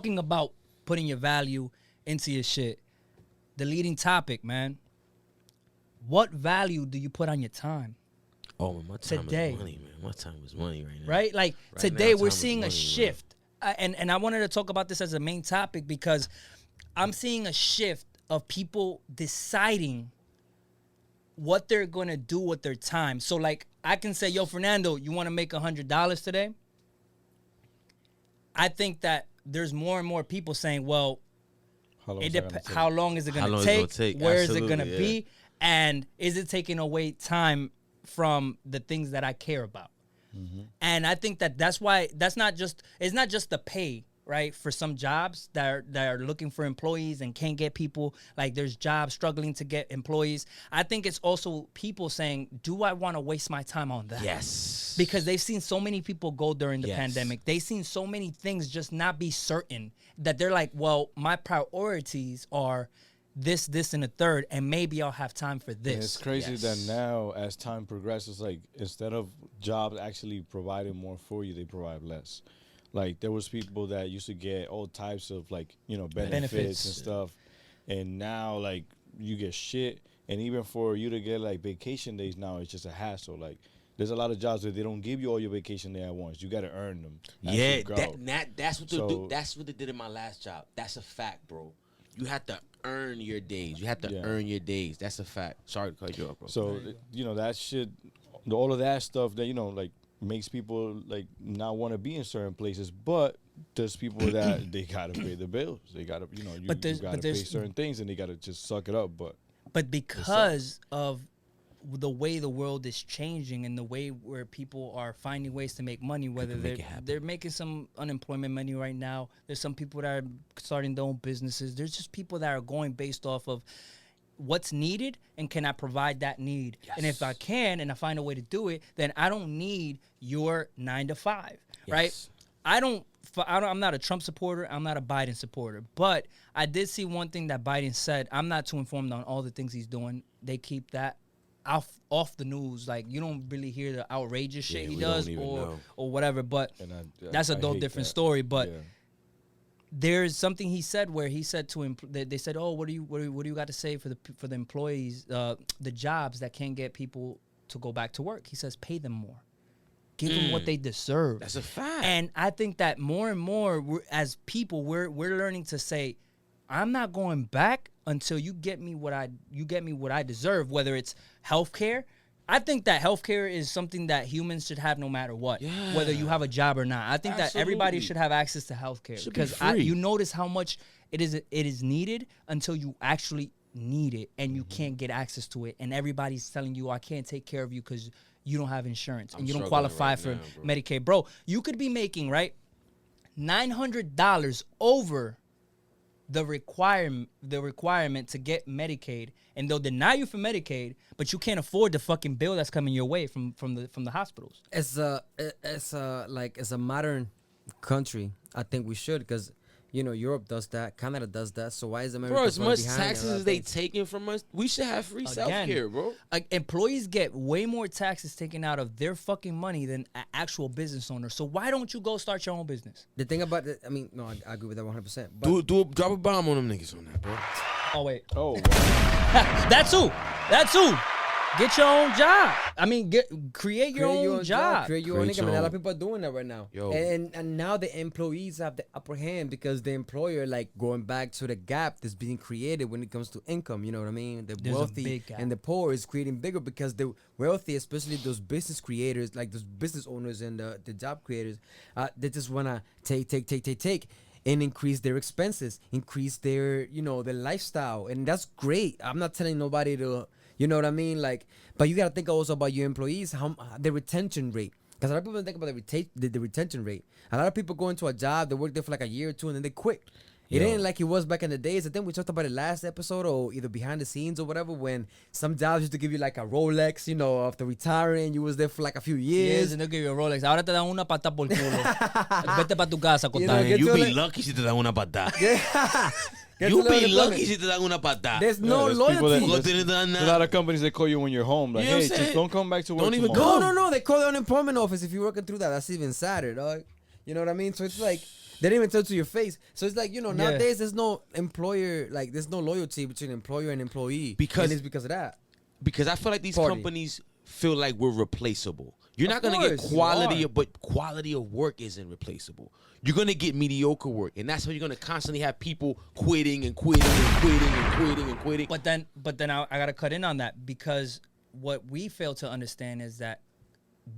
talking about putting your value into your shit, the leading topic, man. What value do you put on your time? Oh, man, my time Today. is money, man. My time is money right now. Right? Like Right today now, we're time is seeing a money, shift. And I wanted to talk about this as a main topic because I'm seeing a shift of people deciding what they're going to do with their time. So like I can say, yo, Fernando, you want to make $100 today? I think that there's more and more people saying, well, how long is it How going long to is it gonna take? take? Where is it going to Absolutely, yeah. be? And is it taking away time from the things that I care about? And I think that that's why it's not just the pay, right? For some jobs that are looking for employees and can't get people, like there's jobs struggling to get employees. I think it's also people saying, do I want to waste my time on that? Yes. Because they've seen so many people go during the Yes. pandemic. They've seen so many things just not be certain that they're like, well, my priorities are this, and a third, and maybe I'll have time for And this. it's crazy Yes. that now, as time progresses, like instead of jobs actually providing more for you, they provide less. Like there was people that used to get all types of like benefits Benefits. and stuff, and now like you get shit. And even for you to get like vacation days now, it's just a hassle. Like there's a lot of jobs that they don't give you all your vacation day at once. You got to earn them. as Yeah, you go. that's what they So- do. That's what they did in my last job. That's a fact, bro. You have to earn your days. You have to Yeah. earn your days. That's a fact. Sorry to cut you off, bro. So that shit, all of that stuff that like makes people like not want to be in certain places. But there's people that they gotta pay the bills. They gotta you But there's- gotta but pay there's- certain things and they gotta just suck it up. But because of the way the world is changing and the way where people are finding ways to make money, whether People make it happen. they're making some unemployment money right now. There's some people that are starting their own businesses. There's just people that are going based off of what's needed and can I provide that need. And if I Yes. can and I find a way to do it, then I don't need your 9 to 5, right? Yes. I'm not a Trump supporter. I'm not a Biden supporter. But I did see one thing that Biden said. I'm not too informed on all the things he's doing. They keep that off the news. Like you don't really hear the outrageous shit Yeah, he we don't does even know. or whatever. But and that's a I whole hate different that. story. But Yeah. there's something he said where he said to they said, "Oh, what do you got to say for the employees, the jobs that can't get people to go back to work?" He says, "Pay them more, give them what they deserve." That's a fact. And I think that more and more, as people, we're learning to say, "I'm not going back until you get me what I deserve." Whether it's healthcare, I think that healthcare is something that humans should have no matter what, Yeah. whether you have a job or not. I think that everybody Absolutely. should have access to healthcare Should be because free. you notice how much it is needed until you actually need it and you can't get access to it, and everybody's telling you, "I can't take care of you because you don't have insurance and I'm you don't struggling qualify right for now, bro. Medicaid." Bro, you could be making $900 over the requirement to get Medicaid, and they'll deny you for Medicaid, but you can't afford the fucking bill that's coming your way from the hospitals. As a modern country, I think we should, because Europe does that, Canada does that. So why is America Bro, as falling much behind taxes on as that they thing? taking from us, we should have free Again. self care, bro. Like employees get way more taxes taken out of their fucking money than an actual business owner. So why don't you go start your own business? The thing about it, I agree with that 100%. But Drop a bomb on them niggas on that, bro. Oh wait, Oh, wow. that's who. Get your own job. I mean, create your own job. Create your own Create income. And a lot your of people are doing that right now. Yo. And now the employees have the upper hand because the employer, like going back to the gap that's being created when it comes to income. You know what I mean? The There's a wealthy big gap. and the poor is creating bigger because the wealthy, especially those business creators, like those business owners and the job creators, they just want to take. And increase their expenses, increase their, their lifestyle. And that's great. I'm not telling nobody to, you know what I mean? Like, but you got to think also about your employees, the retention rate. Because a lot of people don't think about the retention rate. A lot of people go into a job, they work there for like a year or two, and then they quit. It ain't like it was back in the days. I think we talked about it last episode or either behind the scenes or whatever, when some jobs used to give you like a Rolex, after retiring. You was there for like a few Yes, years. and they'll give you a Rolex. Ahora te dan una pata por culo. Vete pa tu casa, You know, contame. get You to be like- lucky si te dan una patada. Get You to be learn lucky it. si te dan una patada. There's no there's people loyalty. Porque there's tienes que dar a nada. lot of companies that call you when you're home. Like, You know what hey, I'm just saying? don't come back to work Don't even tomorrow. No. They call the unemployment office if you're working through that. That's even sadder, dog. You know what I mean? So it's like They didn't even tell to your face. So it's like, Yeah. nowadays there's no employer, like there's no loyalty between employer and employee. Because- and it's because of that. Because I feel like these Party. companies feel like we're replaceable. You're Of not gonna get course, you quality, are. but quality of work isn't replaceable. You're gonna get mediocre work, and that's how you're gonna constantly have people quitting and quitting and quitting and quitting and quitting. But then I gotta cut in on that, because what we fail to understand is that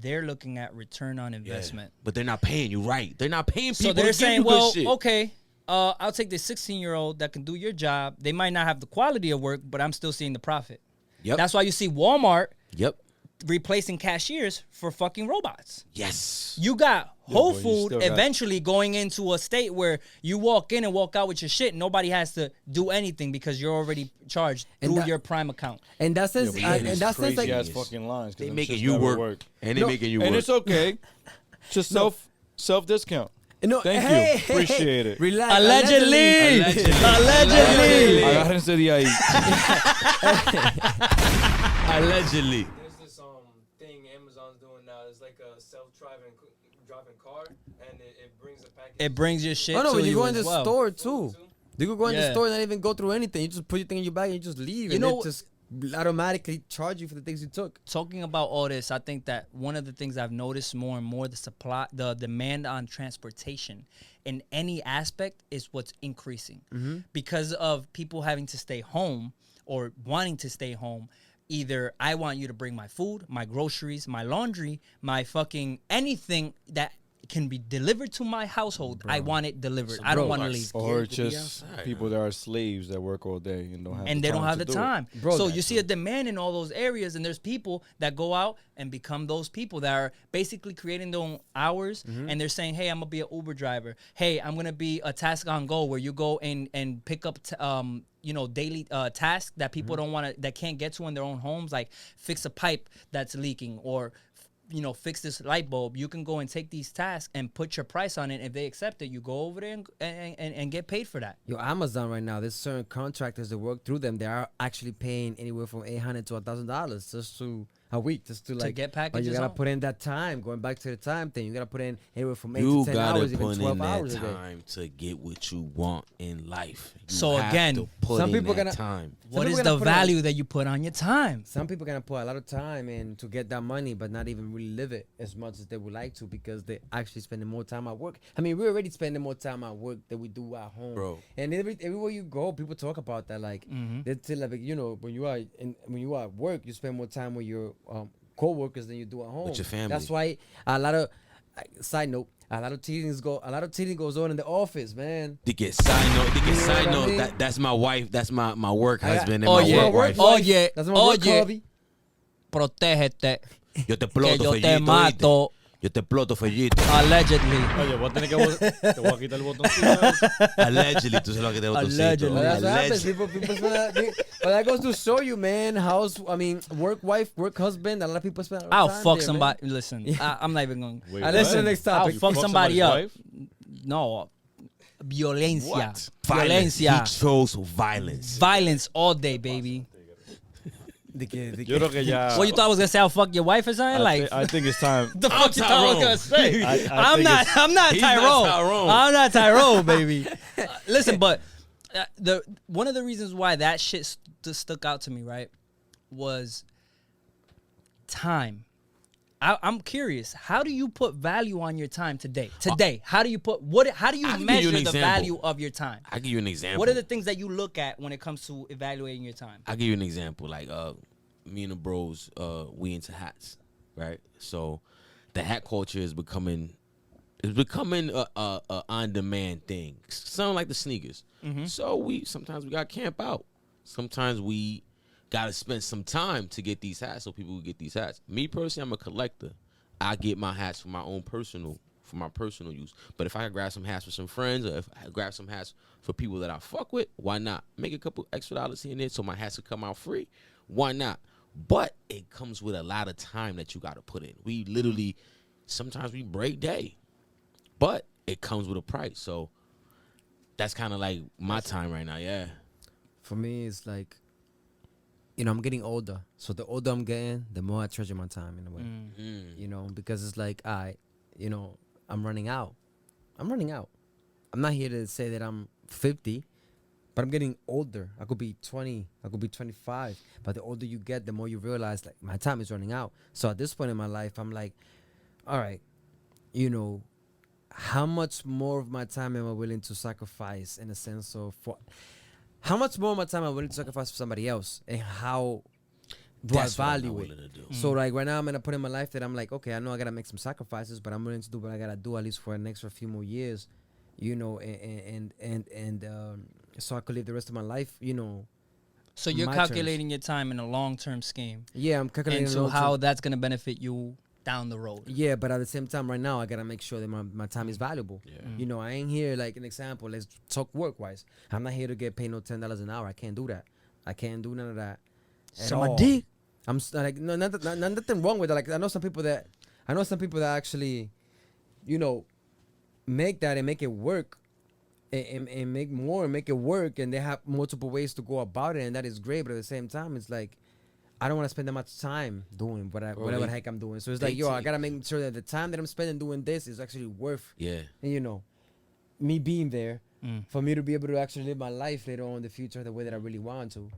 they're looking at return on Yeah. investment. But they're not paying you right. They're not paying people. So they're to give saying, you good well, shit. okay, I'll take this 16-year-old that can do your job. They might not have the quality of work, but I'm still seeing the profit. Yep. That's why you see Walmart Yep. replacing cashiers for fucking robots. Yes. You got Whole but you Food still got- eventually going into a state where you walk in and walk out with your shit. Nobody has to do anything because you're already charged And through that- your Prime account. And that sense, Yeah, but and it's that sense, Crazy like, ass fucking lines. 'cause They them making shits you never work, and they No, making you And work. it's okay. Just self discount. no, Thank hey, you. Appreciate it. Relax. Allegedly. Allegedly. Allegedly. Agárrense de ahí. Allegedly. There's this thing Amazon's doing now. It's like a self-driving car, and it brings a package. It brings your shit Oh no, to when you go in as the well. store too. You could go in the Yeah. store and not even go through anything. You just put your thing in your bag and you just leave. You and know- it just automatically charge you for the things you took. Talking about all this, I think that one of the things I've noticed more and more, the demand on transportation in any aspect is what's increasing because of people having to stay home or wanting to stay home. Either I want you to bring my food, my groceries, my laundry, my fucking anything that can be delivered to my household. I want it delivered. I don't bro, want to like, leave. Or Scared to be just outside, people that are slaves that work all day and don't have And the they time don't have to the do it. time. Bro, So that's you see a demand in all those areas, and there's people that go out and become those people that are basically creating their own hours, and they're saying, "Hey, I'm gonna be an Uber driver. Hey, I'm gonna be a task on go where you go and pick up daily tasks that people don't want to, that can't get to in their own homes, like fix a pipe that's leaking or fix this light bulb. You can go and take these tasks and put your price on it. If they accept it, you go over there and get paid for that. Yo, Amazon right now, there's certain contractors that work through them. They are actually paying anywhere from $800 to $1,000 just to a week, just to like get But packages you gotta home. put in that time. Going back to the time thing, you gotta put in anywhere from 8 You to 10 gotta hours, even put 12 in that hours a day. time to get what you want in life. You So have again, to put some in people that gonna- time. What people is gonna the put on- value that you put on your time? Some people gonna put a lot of time in to get that money, but not even really live it as much as they would like to because they actually spending more time at work. I mean, we're already spending more time at work than we do at home, Bro. And everywhere you go, people talk about that. Like they tell like when you are at work, you spend more time with your co-workers than you do at home. With your family. That's why a lot of side note. A lot of cheating goes on in the office, man. To get side note, know what I mean? that's my wife, that's my work I got- husband and Oh, my yeah. work wife. Oye, That's my work oye. hobby. Protégete, Yo te que ploto, yo te fellito, mato. ¿oíste? Yo te ploto, fellito. Allegedly. Oye, voy a tener que te voy a quitar el botoncito. Allegedly, tú sabes lo que te Allegedly. Well, that's what happens. Allegedly. People but that goes to show you, man. Work wife, work husband. A lot of people spend. A lot I'll of time fuck there, somebody. Listen, I'm not even going. Wait, Man. Listen to what? the next I'll topic. fuck somebody up. somebody's wife? No, violencia, What? Violence. He violencia, chose violence. violence all day, baby. De que- de Yo que- creo que ya. What you thought I was gonna say? I'll fuck your wife or something? I think it's time. the fuck you thought I was gonna say? I I'm think not. it's- I'm not He's not Tyrone. Tyrone. I'm not Tyrone, baby. Listen, but the one of the reasons why that shit stuck out to me, right, was time. I'm curious. How do you put value on your time today? How do you put what? How do you I can give you measure an the example. value of your time? I'll give you an example. What are the things that you look at when it comes to evaluating your time? I'll give you an example. Like me and the bros, we into hats, right? So the hat culture is becoming a on demand thing. Something like the sneakers. So sometimes we got to camp out. Sometimes we got to spend some time to get these hats so people will get these hats. Me personally, I'm a collector. I get my hats for my personal use. But if I could grab some hats for some friends, or if I grab some hats for people that I fuck with, why not? Make a couple extra dollars here and there so my hats will come out free. Why not? But it comes with a lot of time that you got to put in. We literally, sometimes we break day, but it comes with a price. So that's kind of like my time right now. Yeah. For me, it's like, I'm getting older. So the older I'm getting, the more I treasure my time in a way. Because it's like, I'm running out. I'm not here to say that I'm 50, but I'm getting older. I could be 20, I could be 25. But the older you get, the more you realize like my time is running out. So at this point in my life, I'm like, all right, you know, how much more of my time am I willing to sacrifice in a sense of how much more of my time am I willing to sacrifice for somebody else, and how do That's what I I'm value not it? willing to do. So like right now I'm in a point in my life that I'm like, okay, I know I gotta make some sacrifices, but I'm willing to do what I gotta do at least for an extra few more years, you know, and so I could live the rest of my life, you know. So you're my terms. calculating your time in a long-term scheme, Yeah, I'm calculating. and so long term. how that's gonna benefit you down the road. Yeah, but at the same time, right now I gotta make sure that my time is valuable. Yeah. You know, I ain't here like an example. Let's talk work wise. I'm not here to get paid no $10 an hour. I can't do that. I can't do none of that. At So my all. dick. I'm like nothing wrong with it. Like I know some people that actually, you know, make that and make it work, and make more and make it work, and they have multiple ways to go about it, and that is great. But at the same time, it's like I don't want to spend that much time doing whatever the heck I'm doing. So it's they like, yo, I take- gotta make sure that the time that I'm spending doing this is actually worth, Yeah. you know, me being there Mm. for me to be able to actually live my life later on in the future the way that I really want to,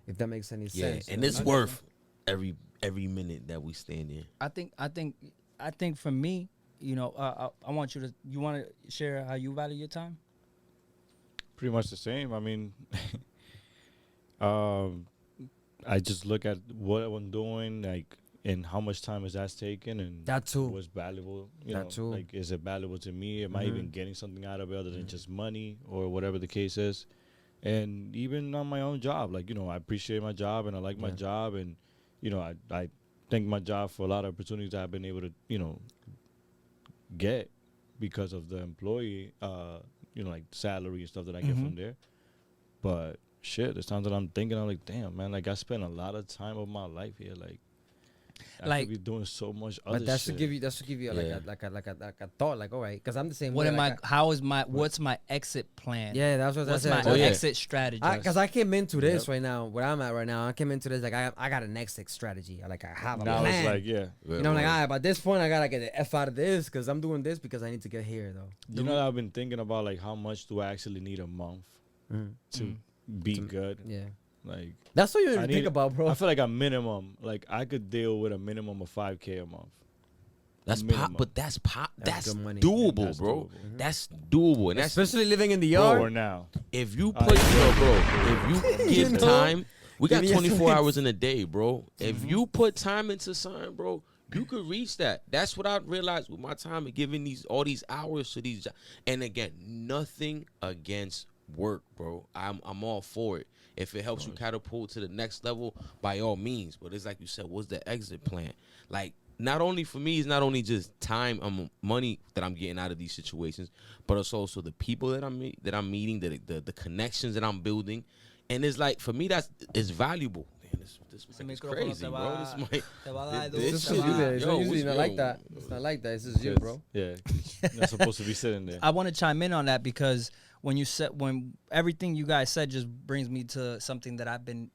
if that makes any Yeah. sense. And you it's know? worth every minute that we stand in. I think for me, you know, I want you want to share how you value your time. Pretty much the same. I mean, I just look at what I'm doing, like, and how much time is that taking, and That too. what's valuable. You That know, too. like, is it valuable to me? Am I even getting something out of it other than just money or whatever the case is? And even on my own job, like, you know, I appreciate my job and I like my job, and you know, I thank my job for a lot of opportunities I've been able to, you know, get because of the employee, you know, like salary and stuff that I get from there. But shit, there's times that I'm thinking, I'm like, damn, man, like I spent a lot of time of my life here, like I Like- could be doing so much other But that shit. should give you Yeah. like a thought, like, all right, because I'm the same What way. am like, what's my exit plan? Yeah, that's what I What's said. my Oh, yeah. exit strategy? Because I came into this Yep. right now, where I'm at right now. I came into this like I got an exit strategy. I have a Now plan. it's like, yeah, You know, I'm like, all right, by this point, I gotta get the F out of this because I'm doing this because I need to get here, though. you know, I've been thinking about like how much do I actually need a month to be good. Yeah, Like, that's what you I need to think need- about, bro. I feel like a minimum, like I could deal with a minimum of $5K a month. That's Minimum. but that's That's good money. doable, That's bro. doable. That's doable, and that's Especially living in the Bro, yard. or now. if you put if you give know? time. We got Give me a 24 sense. hours in a day, bro. If you put time into something, bro, you could reach that. That's what I realized with my time and giving all these hours to these. And again, nothing against work, bro. I'm all for it. If it helps you catapult to the next level, by all means. But it's like you said, what's the exit plan? Like, not only for me, it's not only just time, money that I'm getting out of these situations, but it's also the people that I'm meeting, the connections that I'm building, and it's like for me it's valuable. Man, this mic is crazy, bro. This mic, It's just shit for you is- there. It's yo, not usually what's- not like yo. that. It's not like that. It's just you, Just- bro. Yeah, you're not supposed to be sitting there. I want to chime in on that because when everything you guys said just brings me to something that I've been,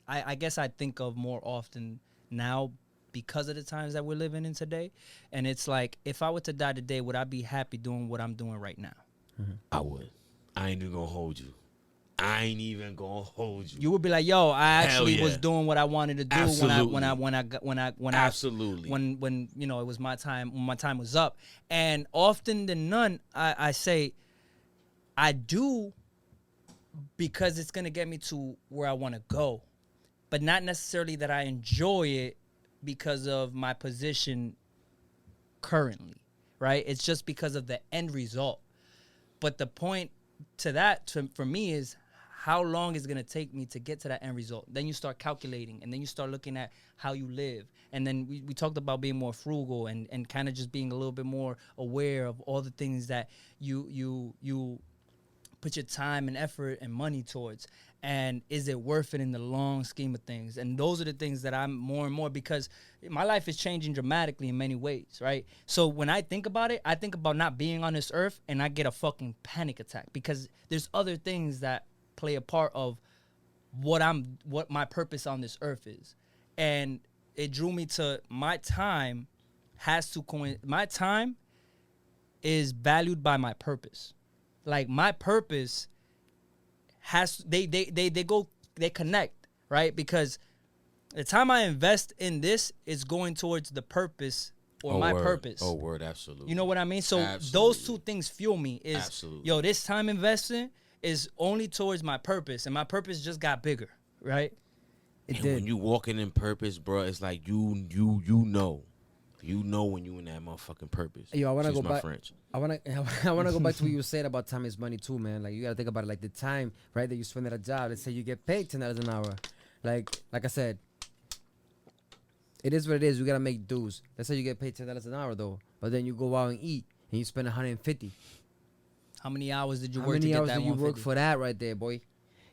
I guess I think of more often now because of the times that we're living in today. And it's like, if I were to die today, would I be happy doing what I'm doing right now? I would. I ain't even gonna hold you. You would be like, yo, I Hell actually was yeah. doing what I wanted to do Absolutely. Absolutely. when you know it was my time, when my time was up. And often than none, I say I do because it's gonna get me to where I want to go, but not necessarily that I enjoy it because of my position currently, right? It's just because of the end result. But the point to that for me is how long is it going to take me to get to that end result. Then you start calculating, and then you start looking at how you live. And then we talked about being more frugal and kind of just being a little bit more aware of all the things that you put your time and effort and money towards. And is it worth it in the long scheme of things? And those are the things that I'm more and more, because my life is changing dramatically in many ways, right? So when I think about it, I think about not being on this earth and I get a fucking panic attack because there's other things that play a part of what my purpose on this earth is. And it drew me to my time is valued by my purpose. like my purpose has they connect, right? Because the time I invest in this is going towards the purpose or my word. purpose. Oh, word, absolutely. You know what I mean? So Absolutely. those two things fuel me. Is Absolutely. yo, this time investing is only towards my purpose, and my purpose just got bigger, right? It And did. when you walking in purpose, bro, it's like you know when you in that motherfucking purpose. Yo, I wanna Excuse go my back. French. I wanna go back to what you were saying about time is money too, man. Like you gotta think about it, like the time, right, that you spend at a job. Let's say you get paid $10 an hour. Like I said, it is what it is. You gotta make dues. Let's say you get paid $10 an hour though, but then you go out and eat and you spend 150. How many hours did you How work to many get hours that do you work 150? for that right there, boy?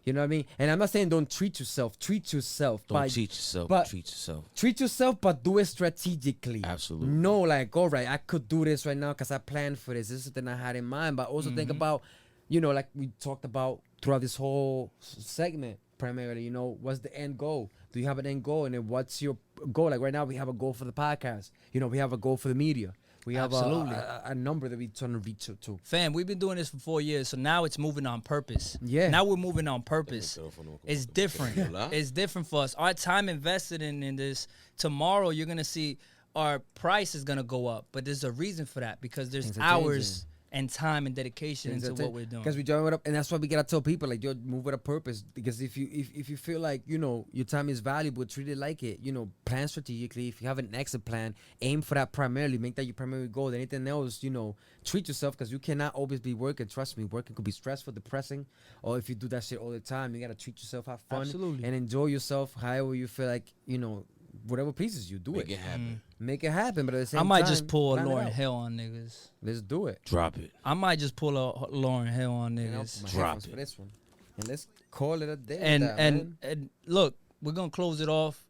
You know what I mean? And I'm not saying don't treat yourself. Treat yourself. Don't by, cheat yourself. but- Treat yourself. Treat yourself, but do it strategically. Absolutely. No, like, all right, I could do this right now because I planned for this. This is something I had in mind. But also think about, you know, like we talked about throughout this whole segment, primarily, you know, what's the end goal? Do you have an end goal? And then what's your goal? Like right now, we have a goal for the podcast. You know, we have a goal for the media. We have Absolutely. a number that we're trying to reach to. Fam, we've been doing this for 4 years, so now it's moving on purpose. Yeah. Now we're moving on purpose. It's different. It's different for us. Our time invested in this. Tomorrow, you're gonna see our price is gonna go up, but there's a reason for that because there's Things are hours changing. and time and dedication into what we're doing. Because we join it up, and that's why we gotta tell people like, yo, move with a purpose. Because if you feel like, you know, your time is valuable, treat it like it. You know, plan strategically. If you have an exit plan, aim for that primarily. Make that your primary goal. Anything else, you know, treat yourself because you cannot always be working. Trust me, working could be stressful, depressing. Or if you do that shit all the time, you gotta treat yourself, have fun, Absolutely. and enjoy yourself. However you feel like, you know, whatever pleases you, do Make it. it happen. Make it happen. But at the same I time, might just pull a plan it Lauren out. Hill on niggas. Let's do it. Drop it. I might just pull a Lauren Hill on And I'll niggas. put my Drop headphones it. for this one. And let's call it a day. with And that, and man. and look, we're gonna close it off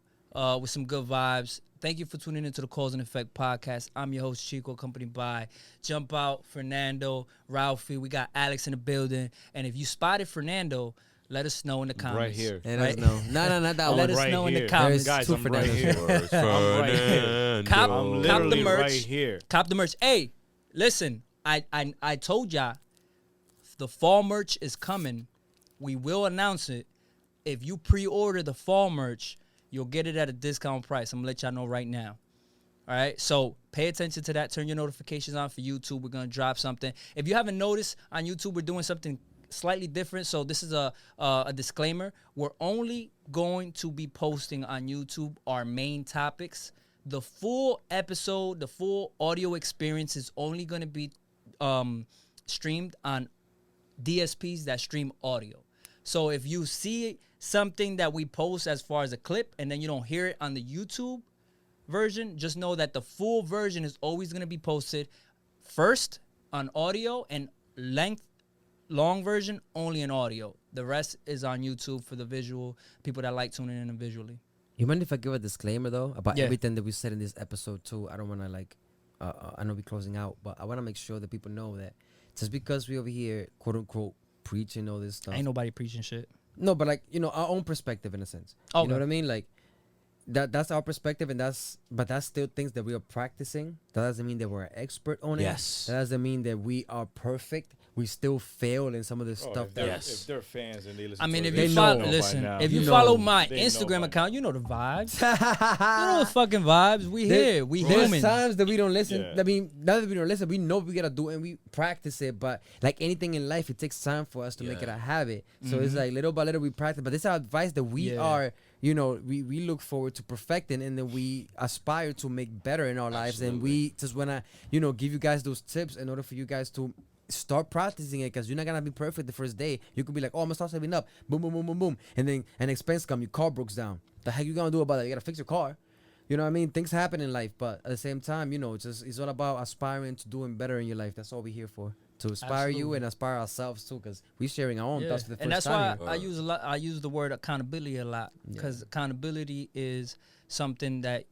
with some good vibes. Thank you for tuning into the Cause and Effect podcast. I'm your host Chico, accompanied by Jump Out, Fernando, Ralphie. We got Alex in the building. And if you spotted Fernando, let us know in the comments. Right here. Let right? us know. No, not that Let one. us right know in the here. comments. Guys, Two I'm right Fernandos. here. I'm right here. Cop- I'm cop the literally merch. right here. Cop the merch. Hey, listen, I told y'all the fall merch is coming. We will announce it. If you pre-order the fall merch, you'll get it at a discount price. I'm gonna let y'all know right now. All right, so pay attention to that. Turn your notifications on for YouTube. We're gonna drop something. If you haven't noticed, on YouTube we're doing something slightly different. So this is a disclaimer. We're only going to be posting on YouTube our main topics. The full episode, the full audio experience is only going to be streamed on DSPs that stream audio. So if you see something that we post as far as a clip and then you don't hear it on the YouTube version, just know that the full version is always going to be posted first on audio and long version only in audio. The rest is on YouTube for the visual people that like tuning in visually. You mind if I give a disclaimer though about Yeah. everything that we said in this episode too? I don't want to like, I know we're closing out, but I want to make sure that people know that just because we over here quote unquote preaching all this stuff, Ain't nobody preaching shit. no, but like, you know, our own perspective in a sense. You Okay. know what I mean? Like that's our perspective, and that's still things that we are practicing. That doesn't mean that we're an expert on it. Yes. That doesn't mean that we are perfect. We still fail in some of the Oh, stuff if, they're, that. Yes. if they're fans and they listen I mean, to if it, They you they follow, know by listen, now. if you You follow know. my They know Instagram by account, you know the vibes. You know the fucking vibes. We here. We There's human. times that we don't listen. Yeah. I mean, now that we don't listen, we know what we gotta do and we practice it. But like anything in life, it takes time for us to make it a habit. So it's like little by little we practice. But this is our advice that we Yeah. are, you know, we look forward to perfecting and then we aspire to make better in our lives. And we just wanna, you know, give you guys those tips in order for you guys to start practicing it, because you're not gonna be perfect the first day. You could be like, oh, I'm gonna start saving up, boom, boom, boom, boom, boom, and then an expense come, your car breaks down. The heck you gonna do about it? You gotta fix your car. You know what I mean? Things happen in life, but at the same time, you know, it's all about aspiring to doing better in your life. That's all we're here for. To inspire you Absolutely. and inspire ourselves too, because we're sharing our own Yeah. thoughts for the first And that's time. why here. I use the word accountability a lot, because accountability is something that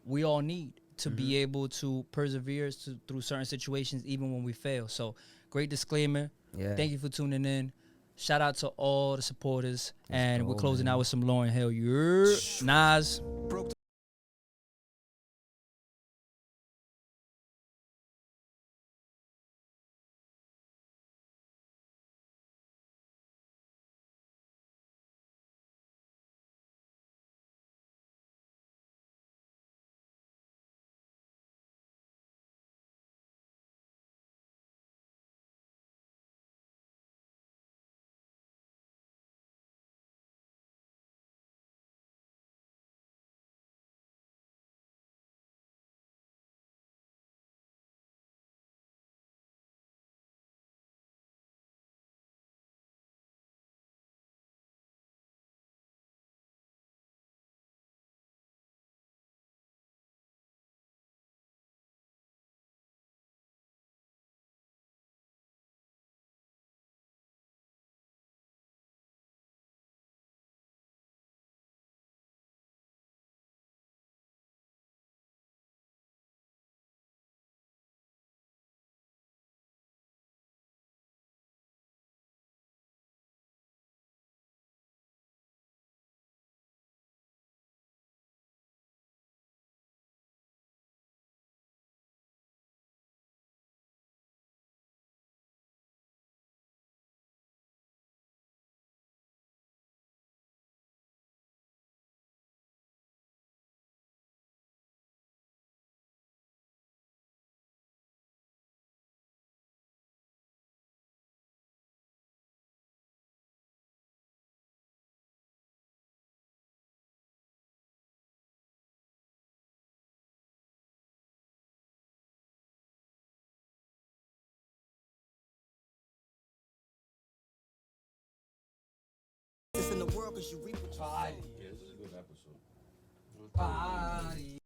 we all need to be able to persevere through certain situations, even when we fail. So, great disclaimer. Yeah. Thank you for tuning in. Shout out to all the supporters, and go, we're closing man. out with some Lauren Hill. Nas. the world, cause you reap what you sow. Yeah, this is a good episode. Party.